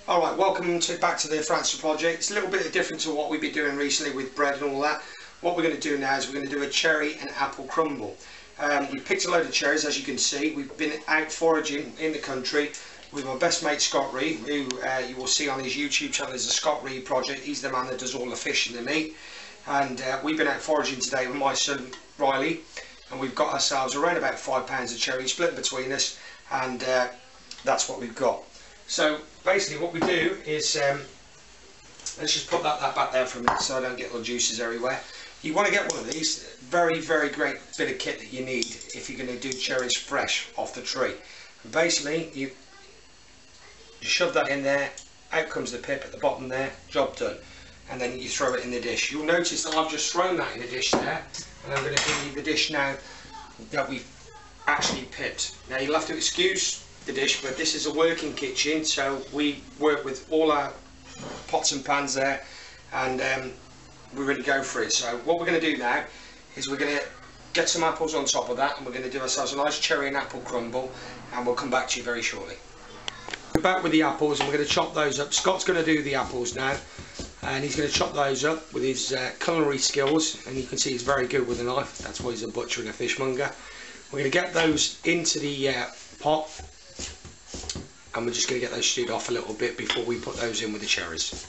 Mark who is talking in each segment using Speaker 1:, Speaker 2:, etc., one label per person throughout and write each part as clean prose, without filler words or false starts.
Speaker 1: Alright, welcome back to the Francis project. It's a little bit different to what we've been doing recently with bread and all that. What we're going to do now is we're going to do a cherry and apple crumble. We picked a load of cherries, as you can see. We've been out foraging in the country with my best mate Scott Reed, who you will see on his YouTube channel is the Scott Reed project. He's the man that does all the fish and the meat. And we've been out foraging today with my son Riley, and we've got ourselves around about £5 of cherry split between us, and that's what we've got. So basically what we do is, let's just put that back there for a minute so I don't get all the juices everywhere. You want to get one of these, very great bit of kit that you need if you're going to do cherries fresh off the tree. And basically you shove that in there, out comes the pip at the bottom there, job done. And then you throw it in the dish. You'll notice that I've just thrown that in the dish there, and I'm going to give you the dish now that we've actually pipped. Now you'll have to excuse the dish, but this is a working kitchen, so we work with all our pots and pans there, and we're ready to go for it. So what we're going to do now is we're going to get some apples on top of that, and we're going to do ourselves a nice cherry and apple crumble, and we'll come back to you very shortly. We're back with the apples, and we're going to chop those up. Scott's going to do the apples now, and he's going to chop those up with his culinary skills, and you can see he's very good with a knife. That's why he's a butcher and a fishmonger. We're going to get those into the pot, and we're just going to get those stewed off a little bit before we put those in with the cherries.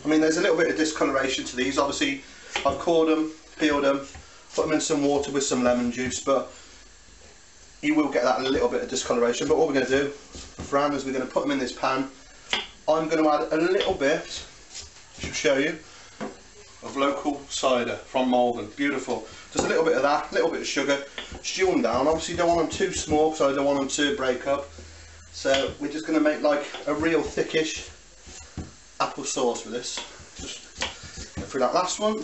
Speaker 2: I mean, there's a little bit of discoloration to these. Obviously I've cored them, peeled them, put them in some water with some lemon juice, but you will get that little bit of discoloration. But what we're going to do, Fran, is we're going to put them in this pan. I'm going to add a little bit, I shall show you, of local cider from Malvern. Beautiful. Just a little bit of that, a little bit of sugar. Stew them down. Obviously you don't want them too small because I don't want them to break up. So we're just going to make like a real thickish apple sauce with this. Just get through that last one.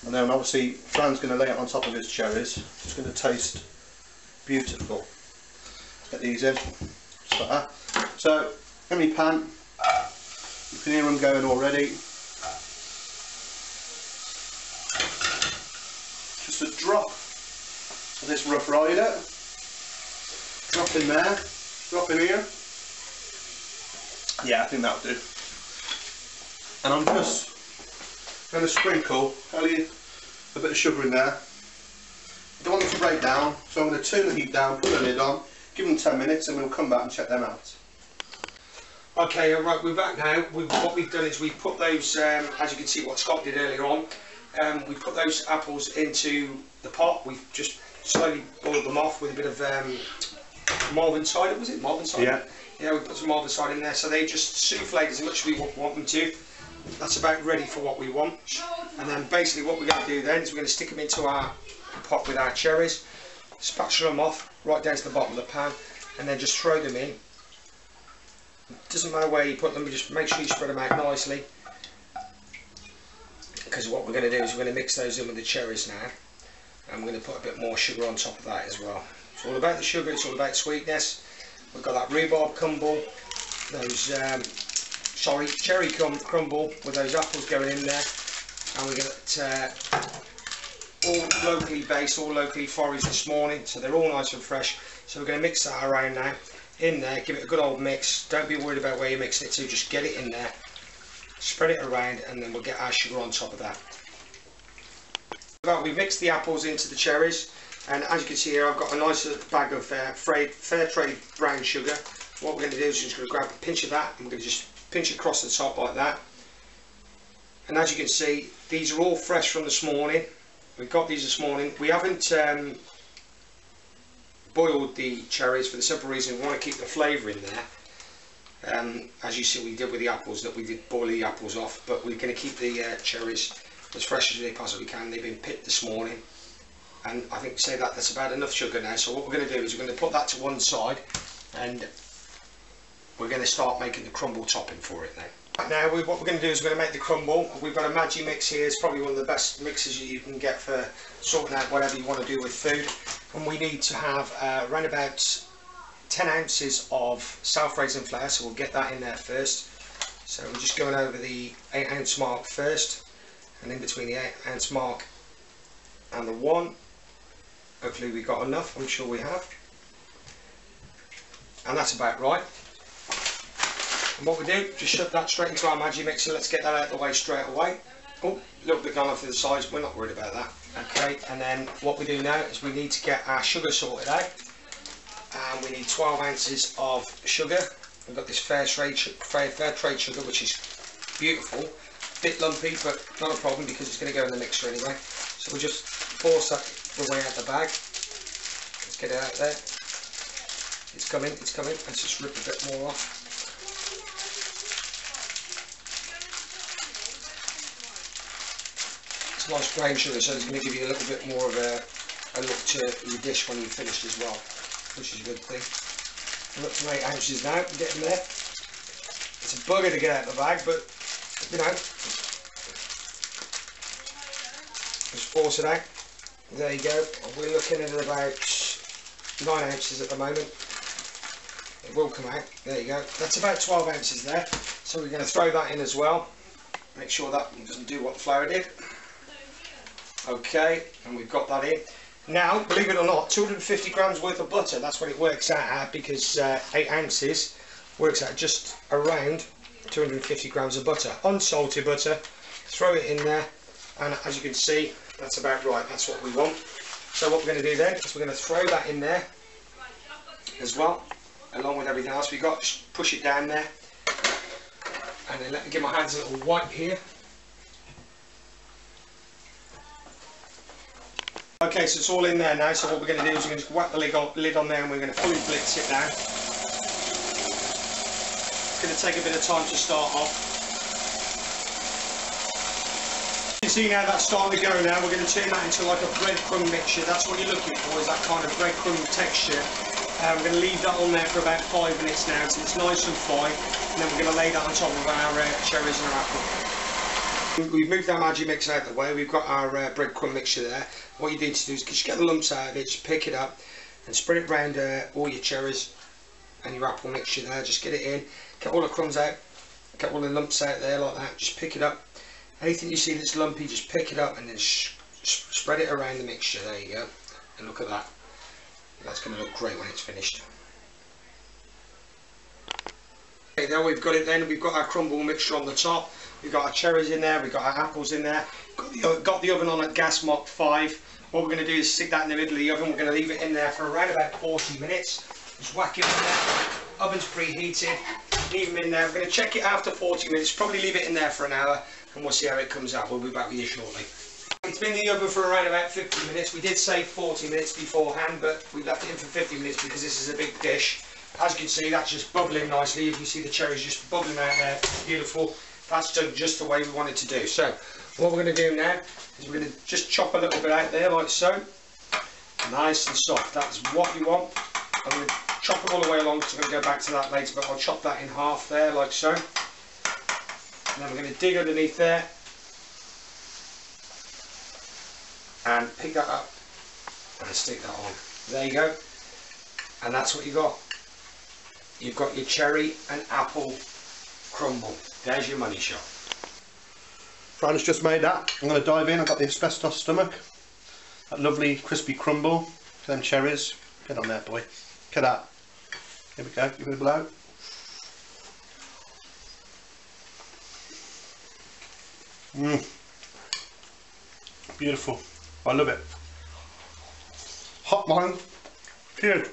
Speaker 2: And then obviously Fran's going to lay it on top of his cherries. It's going to taste beautiful. Let's get these in. Just like that. So in my pan, you can hear them going already. Just a drop of this Rough Rider. Drop in there, drop in here. Yeah, I think that'll do. And I'm just going to sprinkle only a bit of sugar in there. I don't want them to break down, so I'm going to turn the heat down, put the lid on, give them 10 minutes, and we'll come back and check them out.
Speaker 1: Okay, alright, we're back now. What we've done is we've put those, as you can see what Scott did earlier on, we put those apples into the pot. We've just slowly boiled them off with a bit of Malvern cider, was it? Malvern cider?
Speaker 2: Yeah.
Speaker 1: Yeah, we put some Malvern cider in there, so they just soufflate as much as we want them to. That's about ready for what we want. And then basically what we're going to do then is we're going to stick them into our pot with our cherries, spatula them off right down to the bottom of the pan, and then just throw them in. It doesn't matter where you put them, just make sure you spread them out nicely. Because what we're going to do is we're going to mix those in with the cherries now, and we're going to put a bit more sugar on top of that as well. It's all about the sugar, it's all about sweetness. We've got that rhubarb crumble, those cherry crumble with those apples going in there, and we got all locally based, all locally foraged this morning, so they're all nice and fresh. So we're going to mix that around now, in there, give it a good old mix. Don't be worried about where you're mixing it to, just get it in there, spread it around, and then we'll get our sugar on top of that. We've mixed the apples into the cherries. And as you can see here, I've got a nice bag of fair trade brown sugar. What we're going to do is just going to grab a pinch of that, and we're going to just pinch it across the top like that. And as you can see, these are all fresh from this morning. We got these this morning. We haven't boiled the cherries for the simple reason we want to keep the flavour in there. As you see, we did with the apples, that we did boil the apples off, but we're going to keep the cherries as fresh as they possibly can. They've been picked this morning. And I think that's about enough sugar now. So what we're going to do is we're going to put that to one side, and we're going to start making the crumble topping for it now. Right now, what we're going to do is we're going to make the crumble. We've got a Maggi mix here. It's probably one of the best mixes you can get for sorting out whatever you want to do with food. And we need to have around about 10 ounces of self-raising flour, so we'll get that in there first. So we're just going over the 8 ounce mark first, and in between the 8 ounce mark and the 1. Hopefully we got enough, I'm sure we have. And that's about right. And what we do, just shove that straight into our Magimixer. Let's get that out of the way straight away. Oh, a little bit gone off to the sides, we're not worried about that. Okay, and then what we do now is we need to get our sugar sorted out. And we need 12 ounces of sugar. We've got this fair trade sugar, which is beautiful. Bit lumpy, but not a problem because it's going to go in the mixer anyway. So we'll just force that the way out the bag. Let's get it out there. It's coming, it's coming. Let's just rip a bit more off. It's nice brown sugar, so it's going to give you a little bit more of a look to your dish when you've finished as well, which is a good thing. We're up to 8 ounces now, we're getting there. It's a bugger to get out of the bag, but you know, just force it out. There you go. We're looking at about 9 ounces at the moment. It will come out. There you go. That's about 12 ounces there. So we're going to throw that in as well. Make sure that doesn't do what the flour did. Okay, and we've got that in. Now, believe it or not, 250 grams worth of butter. That's what it works out at, because 8 ounces works out just around 250 grams of butter. Unsalted butter. Throw it in there, and as you can see, that's about right. That's what we want. So what we're going to do then is we're going to throw that in there as well, along with everything else we've got. Just push it down there, and then let me give my hands a little wipe here. Okay, so it's all in there now, so what we're going to do is we're going to just whack the lid on there and we're going to fully blitz it down. It's going to take a bit of time to start off. You can see now that's starting to go now. We're going to turn that into like a breadcrumb mixture. That's what you're looking for, is that kind of breadcrumb texture. We're going to leave that on there for about 5 minutes now until it's nice and fine, and then we're going to lay that on top of our cherries and our apple. We've moved our Magimix out of the way. We've got our breadcrumb mixture there. What you need to do is just get the lumps out of it, just pick it up and spread it around all your cherries and your apple mixture there. Just get it in, get all the crumbs out, get all the lumps out there like that. Just pick it up. Anything you see that's lumpy, just pick it up and then spread it around the mixture. There you go. And look at that. That's going to look great when it's finished. Okay, there we've got it then. We've got our crumble mixture on the top. We've got our cherries in there, we've got our apples in there, got the oven on at gas mark 5. What we're going to do is stick that in the middle of the oven. We're going to leave it in there for around about 40 minutes. Just whack it in there. Oven's preheated. Leave them in there. We're going to check it after 40 minutes. Probably leave it in there for an hour and we'll see how it comes out. We'll be back with you shortly. It's been in the oven for around about 50 minutes. We did say 40 minutes beforehand, but we left it in for 50 minutes because this is a big dish. As you can see, that's just bubbling nicely. You can see the cherries just bubbling out there. Beautiful. That's done just the way we want it to do. So what we're going to do now is we're going to just chop a little bit out there like so. Nice and soft. That's what you want. I'm going to chop it all the way along because I'm going to go back to that later, but I'll chop that in half there like so. And then we're going to dig underneath there and pick that up and stick that on. There you go. And that's what you got. You've got your cherry and apple crumble. There's your money shot.
Speaker 2: Fran's just made that. I'm going to dive in. I've got the asbestos stomach. That lovely crispy crumble. Them cherries. Get on there, boy. Look at that. Here we go. Give it a blow. Beautiful. I love it. Hot man. Cheers.